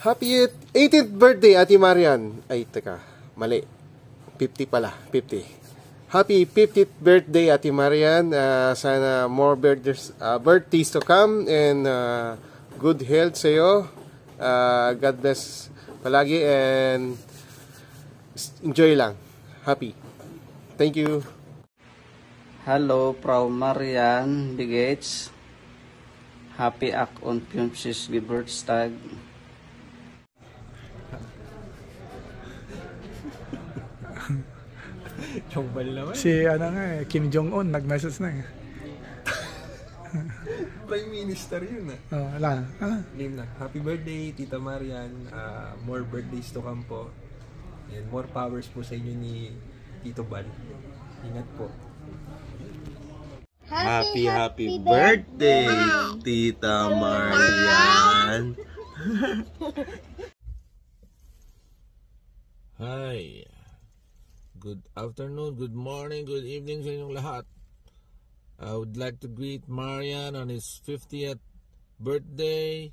Happy 18th birthday, Ate Marian. Ay, teka, mali. 50 pala, 50. Happy 50th birthday, Ate Marian. Sana more birthdays to come and good health sa'yo. God bless palagi and enjoy lang. Happy. Thank you. Hello, Frau Marian Bigates. Happy ak on 50 Geburtstag. Si Kim Jong-un nag-message na Prime Minister yun wala na. Name na. Happy birthday, Tita Marian. More birthdays to come po. And more powers po sa inyo ni Tito Bal. Ingat po. Happy birthday, Tita Marian. Hi. Good afternoon, good morning, good evening sa inyong lahat. I would like to greet Marian on his 50th birthday.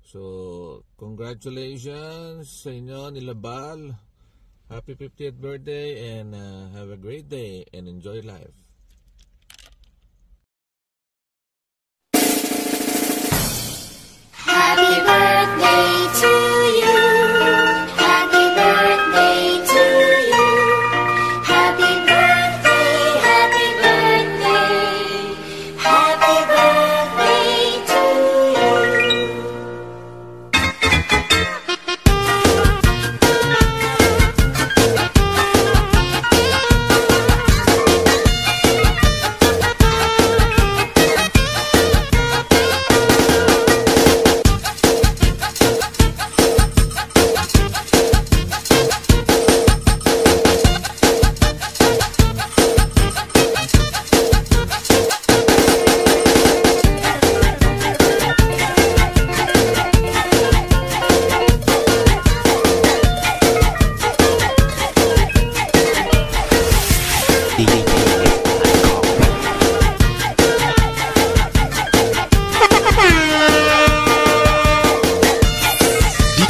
So, congratulations sa inyo nila Bal. Happy 50th birthday and have a great day and enjoy life. Happy birthday to you. Happy birthday to you. Happy birthday, happy birthday. Happy birthday to you.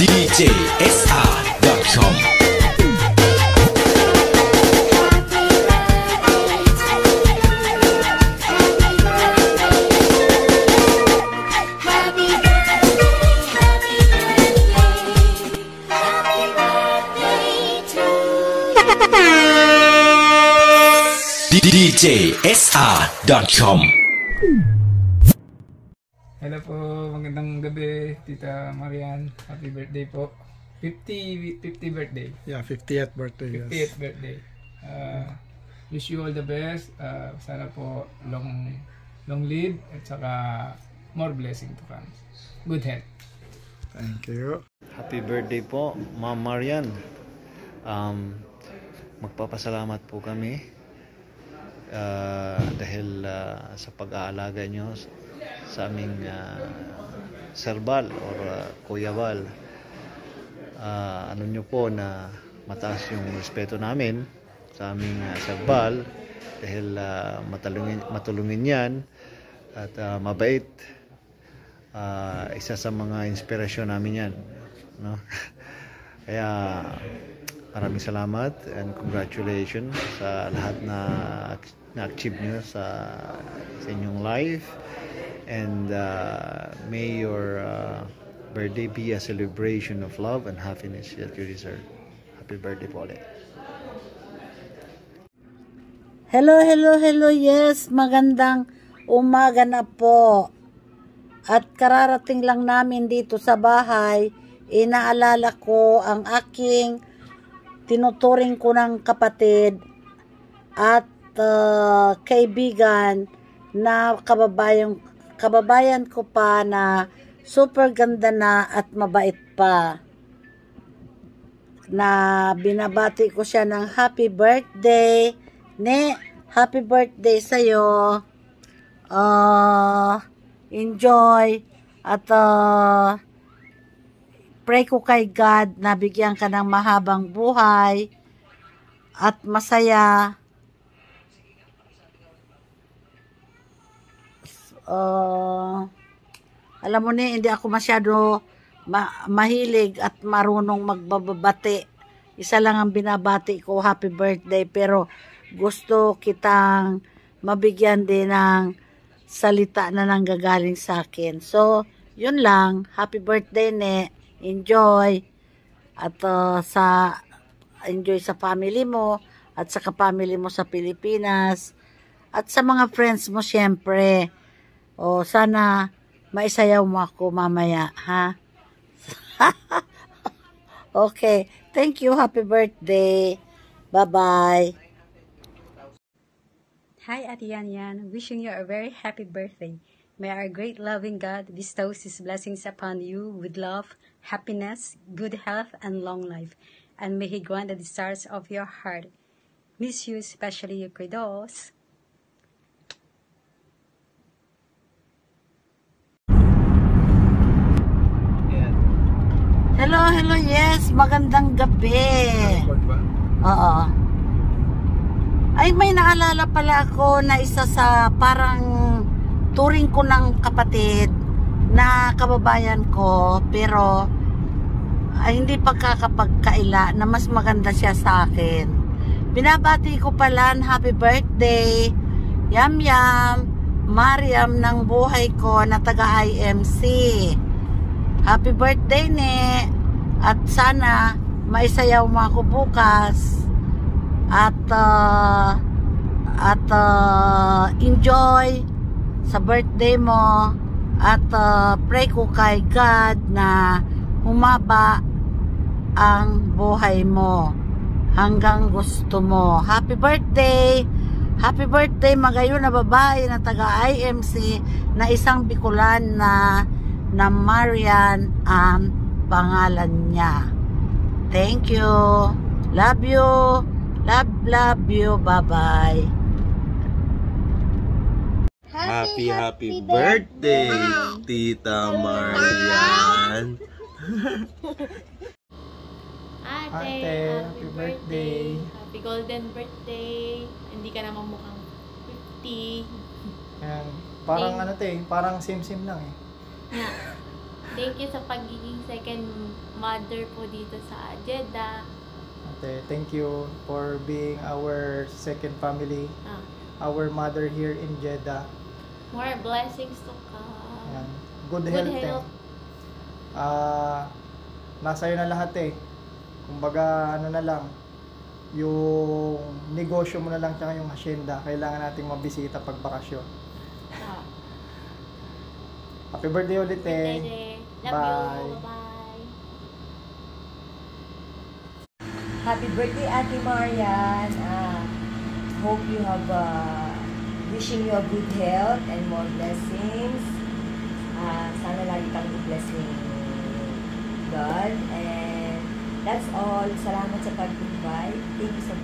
DJSR.com. DJSR.com. Hello po, magandang gabi Tita Marian. Happy birthday po. 50 birthday. Yeah, 50th birthday. 50th birthday. Wish you all the best. Sana po long live at saka more blessing to come. Good health. Thank you. Happy birthday po, Ma'am Marian. Magpapasalamat po kami dahil sa pag-aalaga nyo sa aming Sir Bal or Kuya Bal. Ano nyo po na mataas yung respeto namin sa aming Sir Bal dahil matulungin yan at mabait. Isa sa mga inspirasyon namin yan, no? Kaya maraming salamat and congratulations sa lahat na na-achieve nyo sa inyong life. And may your birthday be a celebration of love and happiness that you deserve. Happy birthday po ulit. Hello. Yes, magandang umaga na po. At kararating lang namin dito sa bahay, inaalala ko ang aking tinuturing ko ng kapatid at kaibigan na kababayan ko pa na super ganda na at mabait pa, na binabati ko siya ng happy birthday. Happy birthday sa'yo. Enjoy at pray ko kay God na bigyan ka ng mahabang buhay at masaya. Alam mo ni, hindi ako masyado mahilig at marunong magbabati. Isa lang ang binabati ko, happy birthday, pero gusto kitang mabigyan din ng salita na nanggagaling sa akin. So, yun lang. Happy birthday, ne. Enjoy. At enjoy sa family mo at sa family mo sa Pilipinas at sa mga friends mo syempre. O sana maisayaw mo ako mamaya, ha? Okay. Thank you. Happy birthday. Bye-bye. Hi, Ate Yan Yan. Wishing you a very happy birthday. May our great loving God bestows His blessings upon you with love, happiness, good health, and long life. And may He grant the desires of your heart. Miss you, especially your kiddos. Hello, yes. Magandang gabi. Oo. Ay, may naalala pala ako na isa sa parang turing ko ng kapatid na kababayan ko, pero hindi pagkakapagkaila na mas maganda siya sa akin. Binabati ko pala happy birthday, Yam Yam, Mariam ng buhay ko na taga IMC. Happy birthday, ne. At sana maisayaw mo ako bukas. At enjoy sa birthday mo. At pray ko kay God na humaba ang buhay mo hanggang gusto mo. Happy birthday! Happy birthday magayon na babae na taga IMC na isang Bicolan na Marian ang pangalan niya. Thank you. Love you. Love you. Bye-bye. Happy birthday, Tita Marian. Ate, happy birthday. Happy golden birthday. Hindi ka naman mukhang 50. Ayan. Parang parang same-same lang eh. Yeah. Thank you sa pagiging second mother po dito sa Jeddah. Ate, thank you for being our second family. Our mother here in Jeddah. More blessings to come. Ayan. Good health. Nasa iyo na lahat eh. Kumbaga na lang, yung negosyo mo na lang tsaka yung hacienda, kailangan nating mabisita pag bakasyon. Happy birthday ulit eh. Love you. Bye. Happy birthday, Ate Marian. Hope you have wishing you a good health and more blessings. Sana lagi kang i-bless ni God. And that's all. Salamat sa pag-invite. Thank you so much.